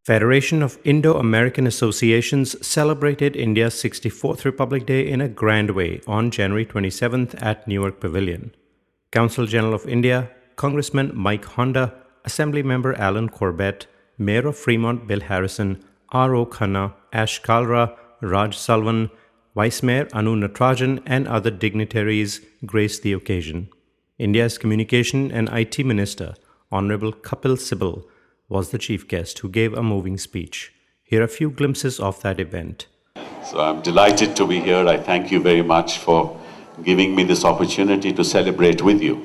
Federation of Indo-American Associations celebrated India's 64th Republic Day in a grand way on January 27th at Newark Pavillion. Consul General of India, Congressman Mike Honda, Assembly Member Alan Corbett, Mayor of Fremont Bill Harrison, R.O. Khanna, Ash Kalra, Raj Salvan, Vice Mayor Anu Natarajan and other dignitaries graced the occasion. India's Communication and IT Minister, Honorable Kapil Sibal, was the chief guest who gave a moving speech. Here are a few glimpses of that event. So I'm delighted to be here. I thank you very much for giving me this opportunity to celebrate with you.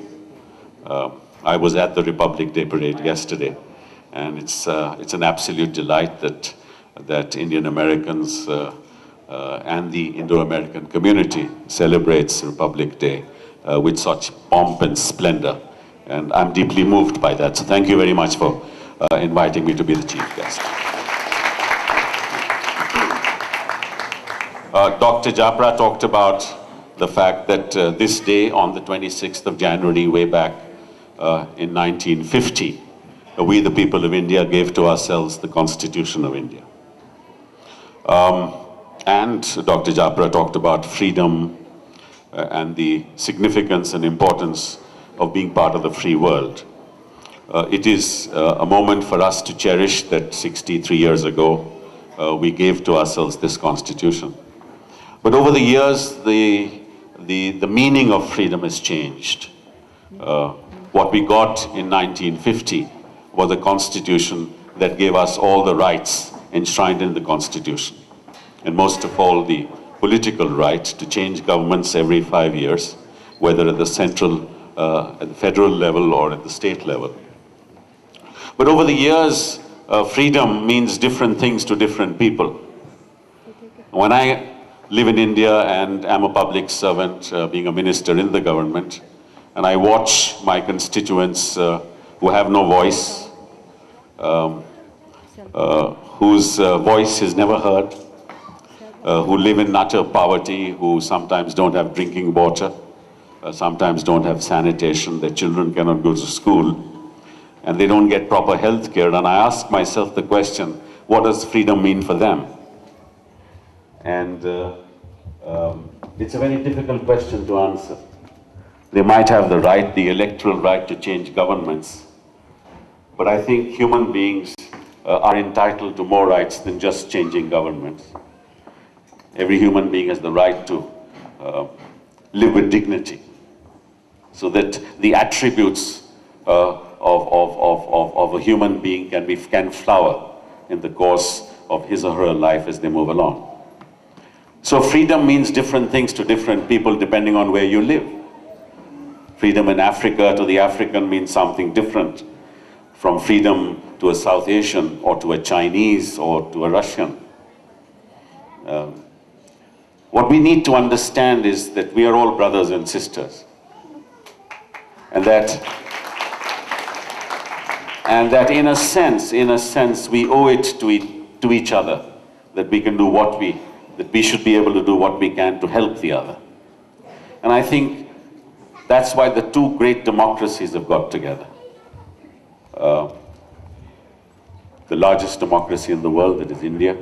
I was at the Republic Day Parade yesterday, and it's an absolute delight that Indian Americans and the Indo-American community celebrates Republic Day with such pomp and splendor. And I'm deeply moved by that. So thank you very much for inviting me to be the chief guest. Dr. Japra talked about the fact that this day on the 26th of January, way back in 1950, we the people of India gave to ourselves the Constitution of India. And Dr. Japra talked about freedom and the significance and importance of being part of the free world. It is a moment for us to cherish that 63 years ago we gave to ourselves this Constitution. But over the years, the meaning of freedom has changed. What we got in 1950 was a Constitution that gave us all the rights enshrined in the Constitution. And most of all, the political right to change governments every 5 years, whether at the central, at the federal level or at the state level. But over the years, freedom means different things to different people. When I live in India and am a public servant, being a minister in the government, and I watch my constituents who have no voice, whose voice is never heard, who live in utter poverty, who sometimes don't have drinking water, sometimes don't have sanitation, their children cannot go to school, and they don't get proper health care. And I ask myself the question, what does freedom mean for them? And it's a very difficult question to answer. They might have the right, the electoral right to change governments, but I think human beings are entitled to more rights than just changing governments. Every human being has the right to live with dignity, so that the attributes of a human being can flower in the course of his or her life as they move along. So freedom means different things to different people depending on where you live. Freedom in Africa to the African means something different from freedom to a South Asian or to a Chinese or to a Russian. What we need to understand is that we are all brothers and sisters, and that in a sense, we owe it to each other, that we can do that we should be able to do what we can to help the other. And I think that's why the two great democracies have got together. The largest democracy in the world, that is India,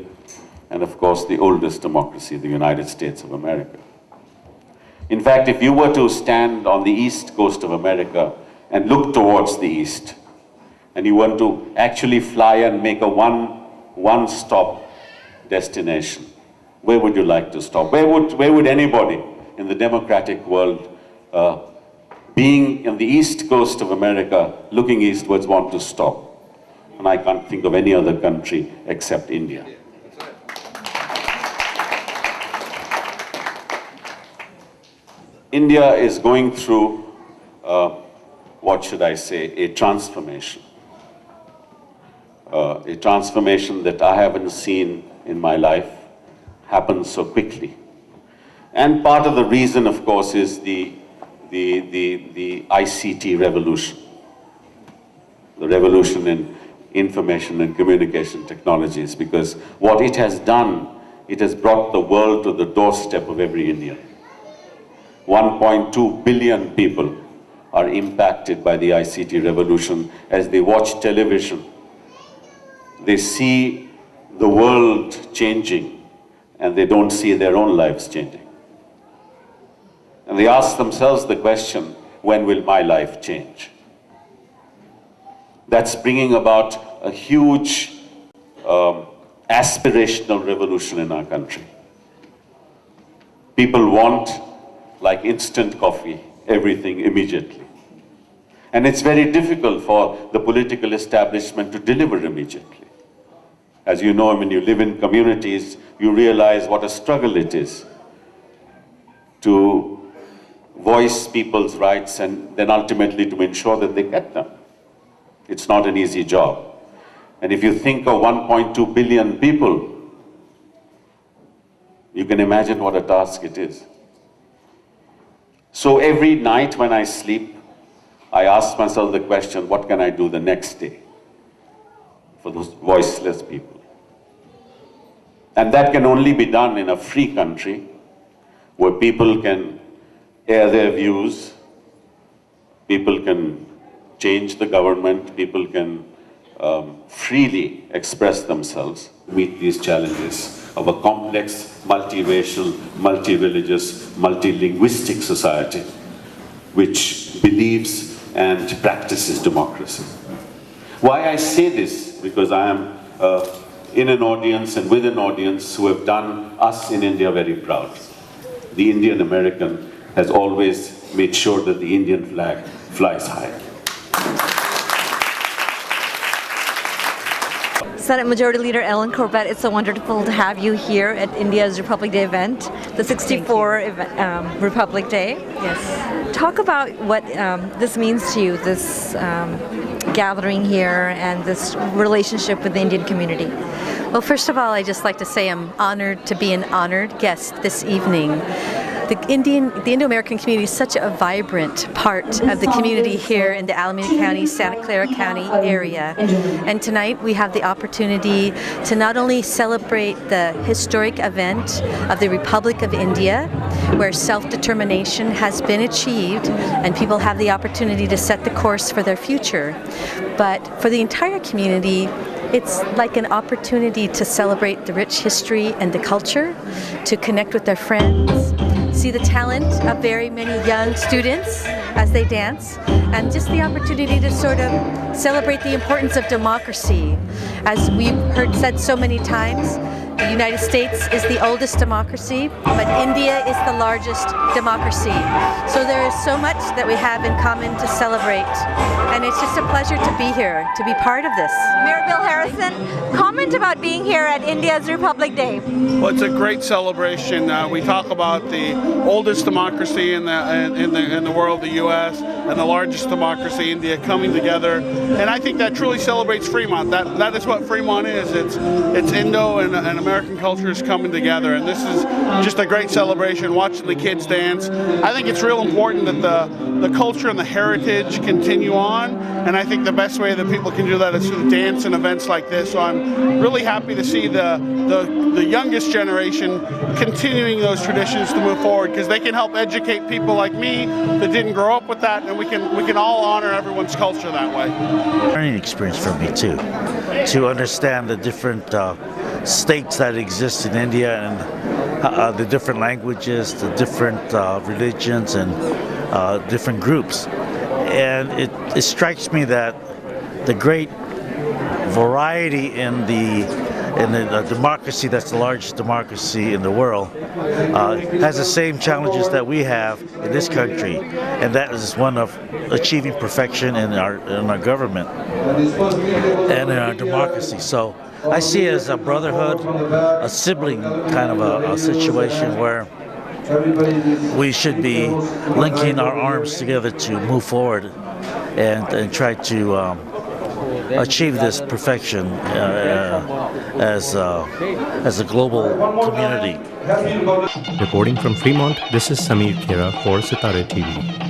and of course the oldest democracy, the United States of America. In fact, if you were to stand on the east coast of America and look towards the east, and you want to actually fly and make a one-stop destination, where would you like to stop? Where would anybody in the democratic world, being on the east coast of America, looking eastwards, want to stop? And I can't think of any other country except India. India is going through, what should I say, a transformation. A transformation that I haven't seen in my life happen so quickly. And part of the reason, of course, is the ICT revolution. The revolution in information and communication technologies, because what it has done, it has brought the world to the doorstep of every Indian. 1.2 billion people are impacted by the ICT revolution as they watch television, they see the world changing and they don't see their own lives changing. And they ask themselves the question, when will my life change? That's bringing about a huge aspirational revolution in our country. People want, like instant coffee, everything immediately. And it's very difficult for the political establishment to deliver immediately. As you know, when you live in communities, you realize what a struggle it is to voice people's rights and then ultimately to ensure that they get them. It's not an easy job. And if you think of 1.2 billion people, you can imagine what a task it is. So every night when I sleep, I ask myself the question, what can I do the next day for those voiceless people? And that can only be done in a free country where people can air their views, people can change the government, people can freely express themselves, meet these challenges of a complex, multiracial, multi-religious, multilinguistic society which believes and practices democracy. Why I say this? Because I am in an audience and with an audience who have done us in India very proud. The Indian American has always made sure that the Indian flag flies high. Senate Majority Leader Ellen Corbett, it's so wonderful to have you here at India's Republic Day event, the 64th Republic Day. Yes. Talk about what this means to you, this gathering here and this relationship with the Indian community. Well, first of all, I'd just like to say I'm honored to be an honored guest this evening. The Indo-American community is such a vibrant part of the community here in the Alameda County, Santa Clara County area. And tonight we have the opportunity to not only celebrate the historic event of the Republic of India, where self-determination has been achieved and people have the opportunity to set the course for their future, but for the entire community, it's like an opportunity to celebrate the rich history and the culture, to connect with their friends, see the talent of very many young students as they dance, and just the opportunity to sort of celebrate the importance of democracy. As we've heard said so many times, the United States is the oldest democracy, but India is the largest democracy. So there is so much that we have in common to celebrate, and it's just a pleasure to be here, to be part of this. Mayor Bill Harrison, comment about being here at India's Republic Day. Well, it's a great celebration. We talk about the oldest democracy in the world, the U.S., and the largest democracy, India, coming together, and I think that truly celebrates Fremont. That is what Fremont is. It's Indo and American cultures coming together, and this is just a great celebration. Watching the kids dance, I think it's real important that the culture and the heritage continue on, and I think the best way that people can do that is through dance and events like this. So I'm really happy to see the youngest generation continuing those traditions to move forward, because they can help educate people like me that didn't grow up with that, and we can all honor everyone's culture that way. Learning experience for me too, to understand the different states that exist in India and the different languages, the different religions and different groups. And it strikes me that the great variety in the democracy that's the largest democracy in the world has the same challenges that we have in this country, and that is one of achieving perfection in our government and in our democracy. So I see it as a brotherhood, a sibling kind of a situation where we should be linking our arms together to move forward and try to achieve this perfection as a global community. Reporting from Fremont, this is Samir Khera for Sitaarre TV.